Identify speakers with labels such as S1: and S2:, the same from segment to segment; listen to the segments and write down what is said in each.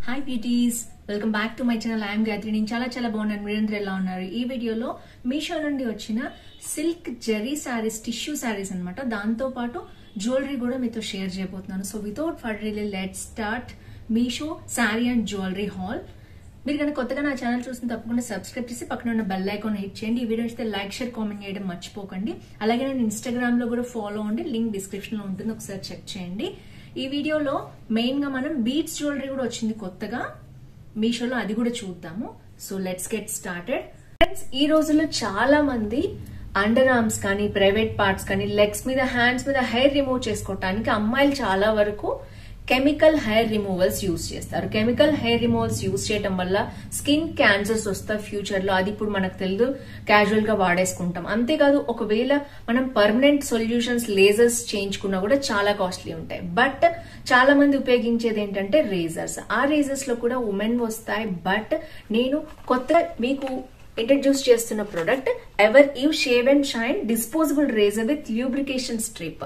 S1: Hi beauties, welcome back to my channel. I'm Gayatri. నేను చాలా బాగున్నాను. మీరందరూ ఎలా ఉన్నారు? ఈ వీడియోలో మీషో నుండి వచ్చిన సిల్క్ జెరీ శారీస్, టిష్యూ శారీస్ అనమాట, దాంతో పాటు జ్యువెలరీ కూడా మీతో షేర్ చేయబోతున్నాను. So without further delay let's start Meesho sari and jewellery hall. మీరు కనుక కొత్తగా నా ఛానల్ చూసిన తప్పకుండా సబ్స్క్రైబ్ చేసి పక్కన ఉన్న బెల్ ఐకాన్ హిట్ చేయండి. ఈ వీడియో అయితే లైక్, షేర్, కామెంట్ చేయడం మర్చిపోకండి. అలాగే నేను ఇన్స్టాగ్రామ్ లో కూడా ఫాలో అవ్వండి, లింక్ డిస్క్రిప్షన్ లో ఉంటుంది, ఒకసారి చెక్ చేయండి. ఈ వీడియోలో మెయిన్ గా మనం బీడ్స్ జ్యువెలరీ కూడా వచ్చింది కొత్తగా మీషోలో, అది కూడా చూద్దాము. So let's get started. Friends, ఈ రోజుల్లో చాలా మంది అండర్ ఆర్మ్స్ కానీ, ప్రైవేట్ పార్ట్స్ కానీ, లెగ్స్ మీద, హ్యాండ్స్ మీద హెయిర్ రిమూవ్ చేసుకోవటానికి అమ్మాయిలు చాలా వరకు కెమికల్ హెయిర్ రిమూవల్స్ యూజ్ చేస్తారు. కెమికల్ హెయిర్ రిమూవల్స్ యూజ్ చేయడం వల్ల స్కిన్ క్యాన్సర్స్ వస్తాయి ఫ్యూచర్ లో. అది ఇప్పుడు మనకు తెలియదు, క్యాజువల్ గా వాడేసుకుంటాం. అంతేకాదు, ఒకవేళ మనం పర్మనెంట్ సొల్యూషన్స్, లేజర్స్ చేయించుకున్నా కూడా చాలా కాస్ట్లీ ఉంటాయి. బట్ చాలా మంది ఉపయోగించేది ఏంటంటే రేజర్స్. ఆ రేజర్స్ లో కూడా ఉమెన్ వస్తాయి. బట్ నేను కొత్తగా మీకు ఇంట్రడ్యూస్ చేస్తున్న product ever eve shave and shine disposable razor with lubrication strip.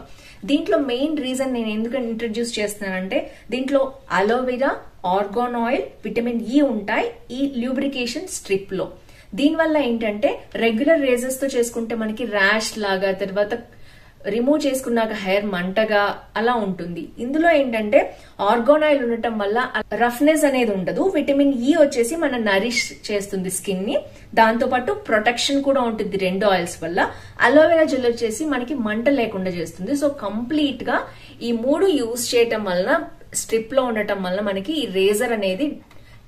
S1: దీంట్లో మెయిన్ రీజన్ నేను ఎందుకు ఇంట్రడ్యూస్ చేస్తున్నానంటే, దీంట్లో aloe vera, organ oil, vitamin E ఉంటాయి ఈ ల్యూబ్రికేషన్ స్ట్రిప్ లో. దీనివల్ల ఏంటంటే రెగ్యులర్ రేజర్స్ తో చేసుకుంటే మనకి ర్యాష్ లాగా, తర్వాత రిమూవ్ చేసుకున్నాక హెయిర్ మంటగా అలా ఉంటుంది. ఇందులో ఏంటంటే ఆర్గాన్ ఆయిల్ ఉండటం వల్ల రఫ్నెస్ అనేది ఉండదు. విటమిన్ ఈ వచ్చేసి మన నరిష్ చేస్తుంది స్కిన్ ని, దాంతో పాటు ప్రొటెక్షన్ కూడా ఉంటుంది రెండు ఆయిల్స్ వల్ల. అలోవెరా జెల్ వచ్చేసి మనకి మంట లేకుండా చేస్తుంది. సో కంప్లీట్ గా ఈ మూడు యూజ్ చేయటం వలన, స్ట్రిప్ లో ఉండటం వల్ల మనకి ఈ రేజర్ అనేది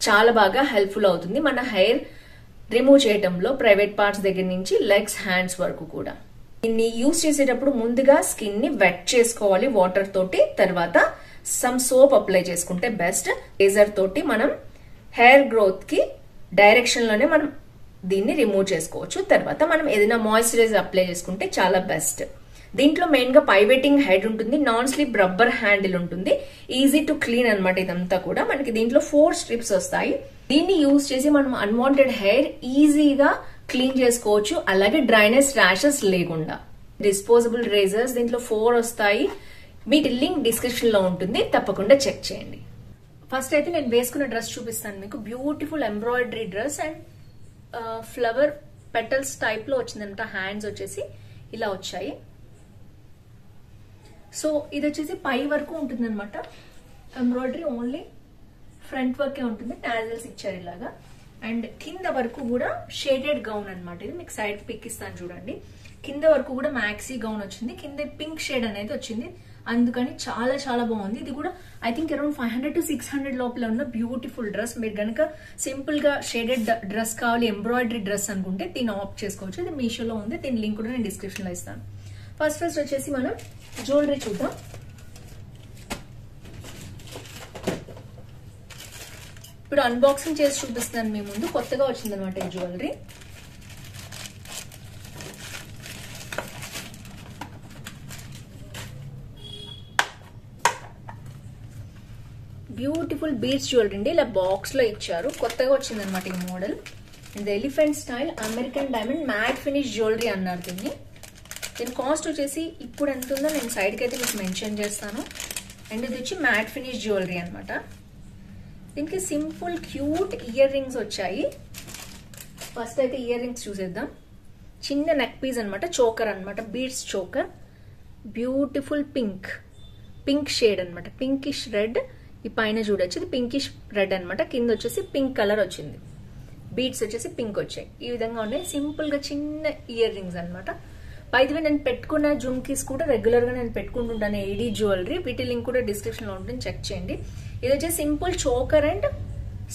S1: చాలా బాగా హెల్ప్ఫుల్ అవుతుంది మన హెయిర్ రిమూవ్ చేయటంలో, ప్రైవేట్ పార్ట్స్ దగ్గర నుంచి లెగ్స్, హ్యాండ్స్ వరకు కూడా. దీన్ని యూజ్ చేసేటప్పుడు ముందుగా స్కిన్ ని వెట్ చేసుకోవాలి వాటర్ తోటి, తర్వాత సమ్ సోప్ అప్లై చేసుకుంటే బెస్ట్. రేజర్ తోటి మనం హెయిర్ గ్రోత్ కి డైరెక్షన్ లోనే మనం దీన్ని రిమూవ్ చేసుకోవచ్చు. తర్వాత మనం ఏదైనా మాయిశ్చరైజర్ అప్లై చేసుకుంటే చాలా బెస్ట్. దీంట్లో మెయిన్ గా పైవెటింగ్ హెడ్ ఉంటుంది, నాన్ స్లిప్ రబ్బర్ హ్యాండిల్ ఉంటుంది, ఈజీ టు క్లీన్ అనమాట. ఇదంతా కూడా మనకి దీంట్లో 4 స్ట్రిప్స్ వస్తాయి. దీన్ని యూజ్ చేసి మనం అన్వాంటెడ్ హెయిర్ ఈజీగా క్లీన్ చేసుకోవచ్చు, అలాగే డ్రైనెస్, ర్యాషెస్ లేకుండా. డిస్పోజబుల్ రేజర్స్ దీంట్లో 4 వస్తాయి. వీటి లింక్ డిస్క్రిప్షన్ లో ఉంటుంది, తప్పకుండా చెక్ చేయండి. ఫస్ట్ అయితే నేను వేసుకున్న డ్రెస్ చూపిస్తాను మీకు. Beautiful embroidery dress and flower petals type లో వచ్చిందనమాట. హ్యాండ్స్ వచ్చేసి ఇలా వచ్చాయి. సో ఇది వచ్చేసి పై వరకు ఉంటుంది అనమాట ఎంబ్రాయిడరీ, ఓన్లీ ఫ్రంట్ వర్కే ఉంటుంది. టాజల్స్ ఇచ్చారు ఇలాగా. అండ్ కింద వరకు కూడా షేడెడ్ గౌన్ అనమాట. ఇది మీకు సైడ్ పిక్ ఇస్తాను చూడండి. కింద వరకు కూడా మ్యాక్సీ గౌన్ వచ్చింది, కింద పింక్ షేడ్ అనేది వచ్చింది. అందుకని చాలా బాగుంది. ఇది కూడా ఐ థింక్ అరౌండ్ 500 to 600 లోపల ఉన్న బ్యూటిఫుల్ డ్రెస్. మీరు కనుక సింపుల్ గా షేడెడ్ డ్రెస్ కావాలి, ఎంబ్రాయిడరీ డ్రెస్ అనుకుంటే దీన్ని ఆప్ట్ చేసుకోవచ్చు. ఇది మీషోలో ఉంది, దీని లింక్ కూడా నేను డిస్క్రిప్షన్ లో ఇస్తాను. ఫస్ట్ వచ్చేసి మనం జ్యువెలరీ చూద్దాం. ఇప్పుడు అన్బాక్సింగ్ చేసి చూపిస్తున్నాను మీ ముందు. కొత్తగా వచ్చిందనమాట ఈ జ్యువెలరీ. బ్యూటిఫుల్ బీడ్స్ జ్యువెలరీ అండి, ఇలా బాక్స్ లో ఇచ్చారు. కొత్తగా వచ్చిందనమాట ఈ మోడల్. ఇది elephant style American diamond matte finish jewellery అన్నారు దీన్ని. దీని కాస్ట్ వచ్చేసి ఇప్పుడు ఎంత ఉందో నేను సైడ్కి అయితే మీకు మెన్షన్ చేస్తాను. అండ్ ఇది వచ్చి మ్యాట్ ఫినిష్ జ్యువెలరీ అనమాట. దీనికి సింపుల్ క్యూట్ ఇయర్ రింగ్స్ వచ్చాయి. ఫస్ట్ అయితే ఇయర్ రింగ్స్ చూసేద్దాం. చిన్న నెక్ పీస్ అనమాట, చోకర్ అనమాట, beads choker. Beautiful pink shade అనమాట, పింకిష్ రెడ్. ఈ పైన చూడొచ్చు, ఇది పింకిష్ రెడ్ అనమాట. కింద వచ్చేసి పింక్ కలర్ వచ్చింది, బీడ్స్ వచ్చేసి పింక్ వచ్చాయి. ఈ విధంగా ఉన్నాయి. సింపుల్ గా చిన్న ఇయర్ రింగ్స్ అనమాట. బైదివే నేను పెట్టుకున్న జుమ్కీస్ కూడా రెగ్యులర్ గా నేను పెట్టుకుంటుంటాను, ఏడీ జ్యువెలరీ. వీటి లింక్ కూడా డిస్క్రిప్షన్ లో ఉంటుంది, చెక్ చేయండి. ఇది వచ్చేసి సింపుల్ చోకర్ అండ్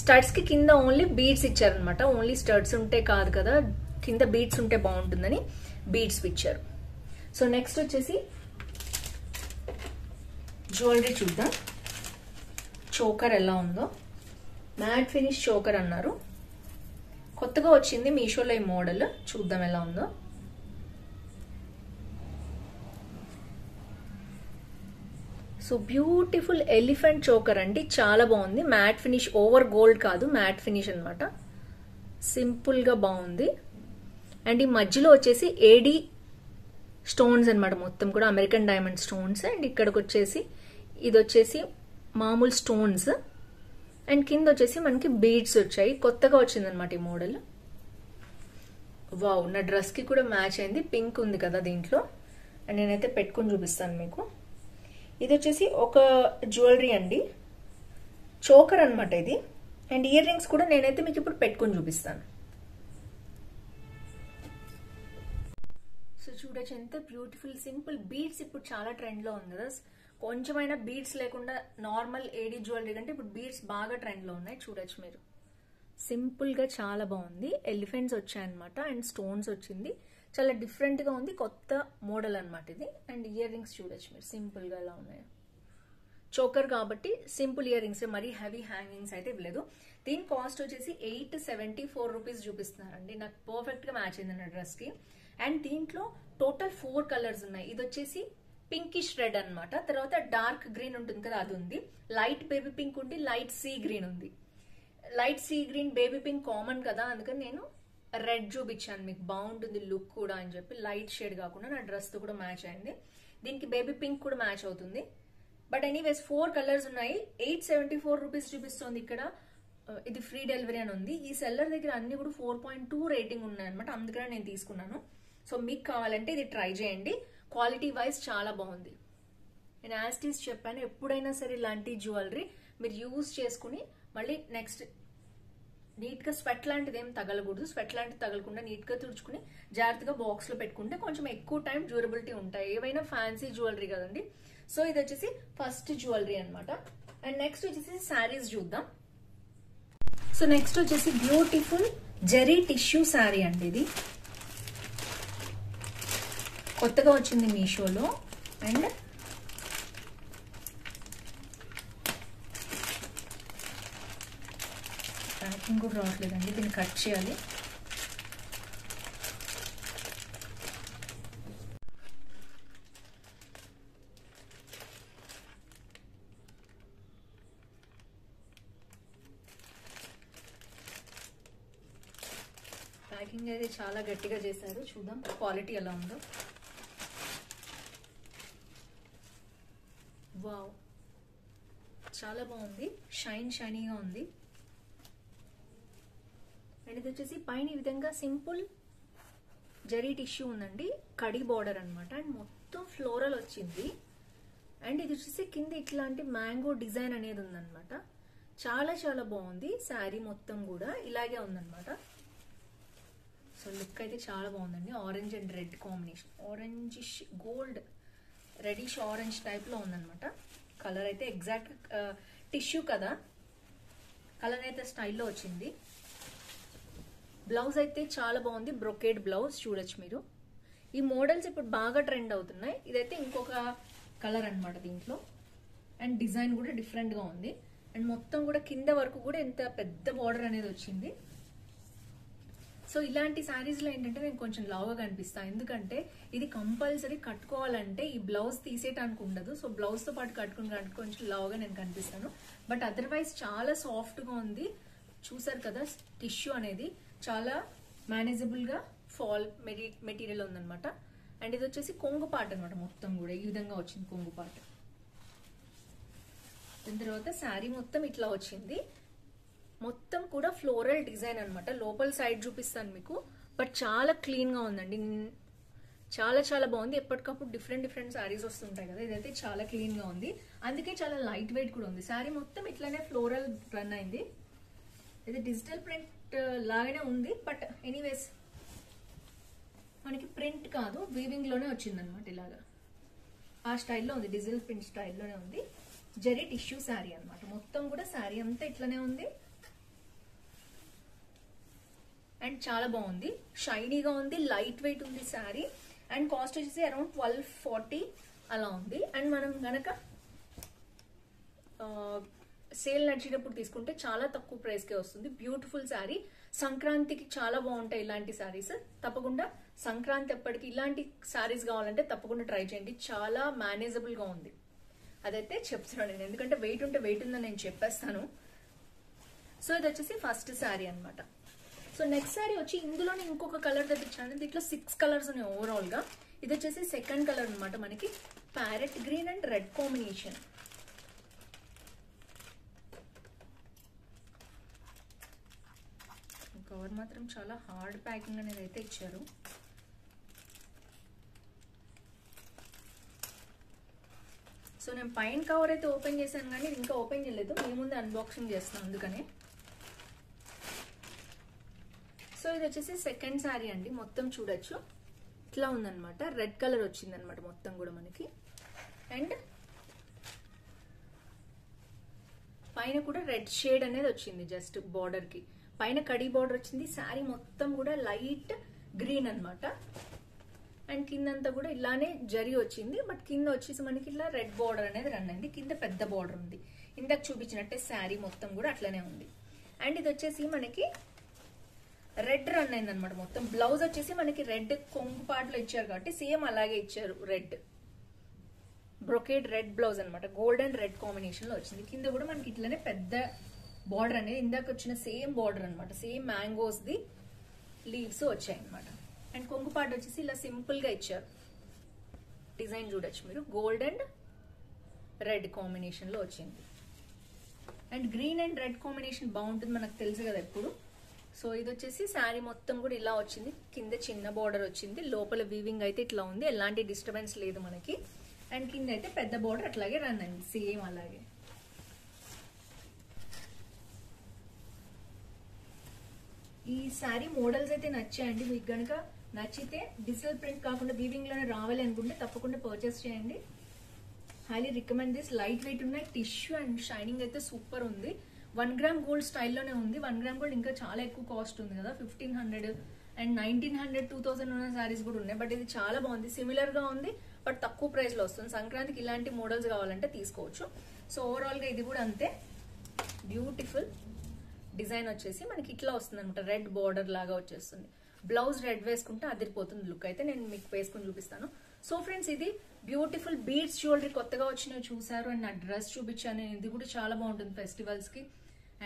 S1: స్టడ్స్ కి కింద ఓన్లీ బీడ్స్ ఇచ్చారనమాట. ఓన్లీ స్టడ్స్ ఉంటే కాదు కదా, కింద బీడ్స్ ఉంటే బాగుంటుందని బీడ్స్ ఇచ్చారు. సో నెక్స్ట్ వచ్చేసి జ్యువెలరీ చూద్దాం. చోకర్ ఎలా ఉందో. మ్యాట్ ఫినిష్ చోకర్ అన్నారు, కొత్తగా వచ్చింది మీషోలో ఈ మోడల్. చూద్దాం ఎలా ఉందో. సో బ్యూటిఫుల్ ఎలిఫెంట్ చోకర్ అండి, చాలా బాగుంది. మ్యాట్ ఫినిష్, ఓవర్ గోల్డ్ కాదు, మ్యాట్ ఫినిష్ అనమాట. సింపుల్ గా బాగుంది. అండ్ ఈ మధ్యలో వచ్చేసి ఏడీ స్టోన్స్ అనమాట, మొత్తం కూడా అమెరికన్ డైమండ్ స్టోన్స్. అండ్ ఇక్కడికి వచ్చేసి ఇది వచ్చేసి మామూలు స్టోన్స్, అండ్ కింద వచ్చేసి మనకి బీడ్స్ వచ్చాయి, కొత్తగా వచ్చిందనమాట ఈ మోడల్. వావ్, నా డ్రెస్ కి కూడా మ్యాచ్ అయింది, పింక్ ఉంది కదా దీంట్లో. అండ్ నేనైతే పెట్టుకుని చూపిస్తాను మీకు. ఇది వచ్చేసి ఒక జ్యువెలరీ అండి, చోకర్ అనమాట ఇది. అండ్ ఇయర్ రింగ్స్ కూడా నేనైతే మీకు ఇప్పుడు పెట్టుకుని చూపిస్తాను. సో చూడొచ్చు ఎంత బ్యూటిఫుల్ సింపుల్ బీడ్స్ ఇప్పుడు చాలా ట్రెండ్ లో ఉంది కదా. కొంచెమైనా బీడ్స్ లేకుండా నార్మల్ ఏడీ జ్యువెలరీ కంటే ఇప్పుడు బీడ్స్ బాగా ట్రెండ్ లో ఉన్నాయి. చూడొచ్చు మీరు, సింపుల్ గా చాలా బాగుంది. ఎలిఫెంట్స్ వచ్చాయన్నమాట అండ్ స్టోన్స్ వచ్చింది, చాలా డిఫరెంట్ గా ఉంది, కొత్త మోడల్ అనమాట ఇది. అండ్ ఇయర్ రింగ్స్ చూడొచ్చు మీరు సింపుల్ గా ఎలా ఉన్నాయి. చోకర్ కాబట్టి సింపుల్ ఇయర్ రింగ్స్, మరీ హెవీ హ్యాంగింగ్స్ అయితే ఇవ్వలేదు. దీని కాస్ట్ వచ్చేసి 874 రూపీస్ చూపిస్తున్నారండి. నాకు పర్ఫెక్ట్ గా మ్యాచ్ అయింది నా డ్రెస్ కి. అండ్ దీంట్లో టోటల్ 4 కలర్స్ ఉన్నాయి. ఇది వచ్చేసి పింకిష్ రెడ్ అనమాట, తర్వాత డార్క్ గ్రీన్ ఉంటుంది కదా అది ఉంది, లైట్ బేబీ పింక్ ఉంది, లైట్ సీ గ్రీన్ ఉంది. Light sea green baby pink common కదా, అందుకని నేను రెడ్ చూపించాను మీకు, బాగుంటుంది లుక్ కూడా అని చెప్పి. లైట్ షేడ్ కాకుండా నా డ్రెస్ తో కూడా మ్యాచ్ అయింది. దీనికి బేబీ పింక్ కూడా మ్యాచ్ అవుతుంది. బట్ ఎనీవేస్ 4 కలర్స్ ఉన్నాయి. 874 రూపీస్ చూపిస్తుంది ఇక్కడ. ఇది ఫ్రీ డెలివరీ అని ఉంది. ఈ సెల్లర్ దగ్గర అన్ని కూడా 4.2 రేటింగ్ ఉన్నాయి అనమాట, అందుకనే నేను తీసుకున్నాను. సో మీకు కావాలంటే ఇది ట్రై చేయండి, క్వాలిటీ వైజ్ చాలా బాగుంది. నేను యాస్టీస్ చెప్పాను, ఎప్పుడైనా సరే ఇలాంటి జ్యువెలరీ మీరు యూజ్ చేసుకుని మళ్ళీ నెక్స్ట్ నీట్ గా స్వెట్ లాంటిది ఏం తగలకూడదు. స్వెట్ లాంటిది తగలకుండా నీట్ గా తుడుచుకుని జాగ్రత్తగా బాక్స్ లో పెట్టుకుంటే కొంచెం ఎక్కువ టైం డ్యూరబిలిటీ ఉంటాయి. ఏవైనా ఫ్యాన్సీ జ్యువెలరీ కదండి. సో ఇది వచ్చేసి ఫస్ట్ జ్యువెలరీ అనమాట. అండ్ నెక్స్ట్ వచ్చేసి శారీస్ చూద్దాం. సో నెక్స్ట్ వచ్చేసి బ్యూటిఫుల్ జెరీ టిష్యూ శారీ అండి. ఇది కొత్తగా వచ్చింది మీషోలో. అండ్ ప్యాకింగ్ కూడా రావట్లేదండి, దీన్ని కట్ చేయాలి. ప్యాకింగ్ అయితే చాలా గట్టిగా చేశారు, చూద్దాం క్వాలిటీ ఎలా ఉందో. వావ్, చాలా బాగుంది, షైనీగా ఉంది. అండ్ ఇది వచ్చేసి పైన ఈ విధంగా సింపుల్ జరీ టిష్యూ ఉందండి, కడి బార్డర్ అనమాట. అండ్ మొత్తం ఫ్లోరల్ వచ్చింది. అండ్ ఇది వచ్చేసి కింద ఇట్లాంటి మ్యాంగో డిజైన్ అనేది ఉందన్నమాట. చాలా చాలా బాగుంది. శారీ మొత్తం కూడా ఇలాగే ఉందన్నమాట. సో లుక్ అయితే చాలా బాగుందండి. Orange and red combination, orangish gold reddish orange type లో ఉందన్నమాట. కలర్ అయితే ఎగ్జాక్ట్ టిష్యూ కదా, కలర్ అయితే స్టైల్లో వచ్చింది. బ్లౌజ్ అయితే చాలా బాగుంది, బ్రొకేడ్ బ్లౌజ్ చూడొచ్చు మీరు. ఈ మోడల్స్ ఇప్పుడు బాగా ట్రెండ్ అవుతున్నాయి. ఇదైతే ఇంకొక కలర్ అనమాట దీంట్లో. అండ్ డిజైన్ కూడా డిఫరెంట్ గా ఉంది. అండ్ మొత్తం కూడా కింద వరకు కూడా ఎంత పెద్ద బార్డర్ అనేది వచ్చింది. సో ఇలాంటి శారీస్ లో ఏంటంటే నేను కొంచెం లావుగా కనిపిస్తాను, ఎందుకంటే ఇది కంపల్సరీ కట్టుకోవాలంటే ఈ బ్లౌజ్ తీసేయటానికి ఉండదు. సో బ్లౌజ్ తో పాటు కట్టుకుని కొంచెం లావుగా నేను కనిపిస్తాను. బట్ అదర్వైజ్ చాలా సాఫ్ట్ గా ఉంది. చూసారు కదా, టిష్యూ అనేది చాలా మేనేజబుల్ గా ఫాల్ మెటీరియల్ ఉందన్నమాట. అండ్ ఇది వచ్చేసి కొంగు పార్ట్ అనమాట, మొత్తం కూడా ఈ విధంగా వచ్చింది కొంగు పార్ట్. దాని తర్వాత శారీ మొత్తం ఇట్లా వచ్చింది. మొత్తం కూడా ఫ్లోరల్ డిజైన్ అనమాట. లోపల సైడ్ చూపిస్తాను మీకు, బట్ చాలా క్లీన్ గా ఉందండి, చాలా చాలా బాగుంది. ఎప్పటికప్పుడు డిఫరెంట్ శారీస్ వస్తుంటాయి కదా, ఇదైతే చాలా క్లీన్ గా ఉంది. అందుకే చాలా లైట్ వెయిట్ కూడా ఉంది. శారీ మొత్తం ఇట్లానే ఫ్లోరల్ రన్ అయింది. ఇది డిజిటల్ ప్రింట్ లాగానే ఉంది, బట్ ఎనీవేస్ మనకి ప్రింట్ కాదు, వీవింగ్ లోనే వచ్చింది అనమాట. ఇలాగా ఆ స్టైల్లో ఉంది, డిజిటల్ ప్రింట్ స్టైల్లోనే ఉంది. జరీ టిష్యూ శారీ అనమాట. మొత్తం కూడా శారీ అంతా ఇట్లానే ఉంది. అండ్ చాలా బాగుంది, షైనీగా ఉంది, లైట్ వెయిట్ ఉంది శారీ. అండ్ కాస్ట్ వచ్చేసి అరౌండ్ 1240 అలా ఉంది. అండ్ మనం గనక సేల్ నడిచేటప్పుడు తీసుకుంటే చాలా తక్కువ ప్రైస్ కే వస్తుంది. బ్యూటిఫుల్ శారీ, సంక్రాంతికి చాలా బాగుంటాయి ఇలాంటి శారీస్. తప్పకుండా సంక్రాంతి ఎప్పటికి ఇలాంటి శారీస్ కావాలంటే తప్పకుండా ట్రై చేయండి. చాలా మేనేజబుల్ గా ఉంది, అదైతే చెప్తున్నాను నేను, ఎందుకంటే వెయిట్ ఉంటే వెయిట్ ఉందని నేను చెప్పేస్తాను. సో ఇది వచ్చేసి ఫస్ట్ శారీ అనమాట. సో నెక్స్ట్ శారీ వచ్చి ఇందులోనే ఇంకొక కలర్ తెప్పించాను. దీంట్లో 6 కలర్స్ ఉన్నాయి ఓవరాల్ గా. ఇది వచ్చేసి సెకండ్ కలర్ అనమాట, మనకి parrot green and red combination. Cover మాత్రం చాలా హార్డ్ ప్యాకింగ్ అనేది అయితే ఇచ్చారు. సో నేను పైన కవర్ అయితే ఓపెన్ చేశాను కానీ ఇంకా ఓపెన్ చేయలేదు, మీ ముందు అన్బాక్సింగ్ చేస్తాను అందుకనే. సో ఇది వచ్చేసి సెకండ్ శారీ అండి. మొత్తం చూడొచ్చు ఇట్లా ఉందన్నమాట. రెడ్ కలర్ వచ్చిందనమాట మొత్తం కూడా మనకి. అండ్ పైన కూడా రెడ్ షేడ్ అనేది వచ్చింది జస్ట్ బార్డర్ కి. పైన కడీ బార్డర్ వచ్చింది. శారీ మొత్తం కూడా లైట్ గ్రీన్ అన్నమాట. అండ్ కిందంతా కూడా ఇలానే జరీ వచ్చింది. బట్ కింద వచ్చేసి మనకి ఇట్లా రెడ్ బార్డర్ అనేది రన్ అయింది. కింద పెద్ద బార్డర్ ఉంది. ఇందాక చూపించినట్టే శారీ మొత్తం కూడా అట్లనే ఉంది. అండ్ ఇది వచ్చేసి మనకి రెడ్ రన్ అయింది అనమాట మొత్తం. బ్లౌజ్ వచ్చేసి మనకి రెడ్ కొంగు పాటలో ఇచ్చారు కాబట్టి సేమ్ అలాగే ఇచ్చారు. రెడ్ బ్రొకేడ్ రెడ్ బ్లౌజ్ అనమాట. గోల్డ్ అండ్ రెడ్ కాంబినేషన్ లో వచ్చింది. కింద కూడా మనకి ఇట్లనే పెద్ద బార్డర్ అనేది ఇందాక వచ్చిన సేమ్ బార్డర్ అనమాట. సేమ్ మ్యాంగోస్ ది లీవ్స్ వచ్చాయి అనమాట. అండ్ కొంగు పాట వచ్చేసి ఇలా సింపుల్ గా ఇచ్చారు. డిజైన్ చూడొచ్చు మీరు. గోల్డ్ అండ్ రెడ్ కాంబినేషన్ లో వచ్చింది. And green and red combination బాగుంటుంది మనకు తెలుసు కదా ఎప్పుడు. సో ఇది వచ్చేసి శారీ మొత్తం కూడా ఇలా వచ్చింది. కింద చిన్న బార్డర్ వచ్చింది. లోపల వీవింగ్ అయితే ఇట్లా ఉంది. ఎలాంటి డిస్టర్బెన్స్ లేదు మనకి. అండ్ కింద అయితే పెద్ద బార్డర్ అట్లాగే రన్ అయింది సేమ్ అలాగే. ఈ శారీ మోడల్స్ అయితే నచ్చాయండి. మీకు గనుక నచ్చితే డిజిటల్ ప్రింట్ కాకుండా వీవింగ్ లోనే రావాలి అనుకుంటే తప్పకుండా పర్చేస్ చేయండి. Highly recommend this. Light weight ఉన్నాయి. టిష్యూ అండ్ షైనింగ్ అయితే సూపర్ ఉంది. 1 గ్రామ్ గోల్డ్ స్టైల్లోనే ఉంది. 1 గ్రామ్ గోల్డ్ ఇంకా చాలా ఎక్కువ కాస్ట్ ఉంది కదా. 1500 అండ్ 1900 2000 ఉన్న శారీస్ కూడా ఉన్నాయి. బట్ ఇది చాలా బాగుంది. సిమిలర్ గా ఉంది బట్ తక్కువ ప్రైస్ లో వస్తుంది. సంక్రాంతికి ఇలాంటి మోడల్స్ కావాలంటే తీసుకోవచ్చు. సో ఓవరాల్ గా ఇది కూడా అంతే. బ్యూటిఫుల్ డిజైన్ వచ్చేసి మనకి ఇట్లా వస్తుంది అనమాట. రెడ్ బార్డర్ లాగా వచ్చేస్తుంది. బ్లౌజ్ రెడ్ వేసుకుంటే అదిరిపోతుంది లుక్. అయితే నేను మీకు వేసుకుని చూపిస్తాను. సో ఫ్రెండ్స్ ఇది బ్యూటిఫుల్ బీడ్స్ జ్యువెలరీ కొత్తగా వచ్చినవి చూసారు. అండ్ నా డ్రెస్ చూపించాను. ఇది కూడా చాలా బాగుంటుంది ఫెస్టివల్స్ కి.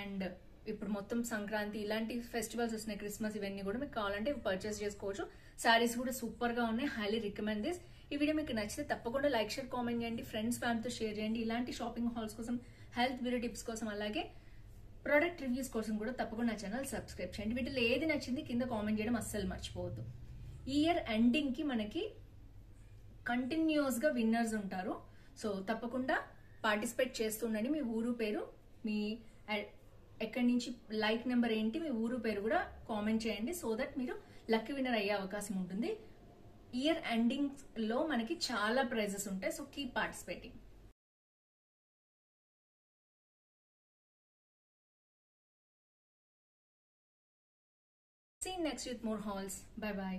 S1: అండ్ ఇప్పుడు మొత్తం సంక్రాంతి ఇలాంటి ఫెస్టివల్స్ వస్తున్నాయి. క్రిస్మస్ ఇవన్నీ కూడా మీకు కావాలంటే పర్చేస్ చేసుకోవచ్చు. శారీస్ కూడా సూపర్ గా ఉన్నాయి. Highly recommend this. ఈ వీడియో మీకు నచ్చితే తప్పకుండా లైక్ షేర్ కామెంట్ చేయండి. ఫ్రెండ్స్ ఫ్యామిలీతో షేర్ చేయండి. ఇలాంటి షాపింగ్ హాల్స్ కోసం, హెల్త్ బ్యూటీ టిప్స్ కోసం, అలాగే ప్రొడక్ట్ రివ్యూస్ కోసం కూడా తప్పకుండా నా ఛానల్ సబ్స్క్రైబ్ చేయండి. వీటిలో ఏది నచ్చింది కింద కామెంట్ చేయడం అస్సలు మర్చిపోవద్దు. ఈ ఇయర్ ఎండింగ్ కి మనకి కంటిన్యూస్ గా విన్నర్స్ ఉంటారు. సో తప్పకుండా పార్టిసిపేట్ చేస్తుండండి. మీ ఊరు పేరు, మీ ఎక్కడి నుంచి, లైక్ నెంబర్ ఏంటి, మీ ఊరు పేరు కూడా కామెంట్ చేయండి. సో దట్ మీరు లక్కీ విన్నర్ అయ్యే అవకాశం ఉంటుంది. ఇయర్ ఎండింగ్ లో మనకి చాలా ప్రైజెస్ ఉంటాయి. So keep participating. See you next with more hauls. Bye bye.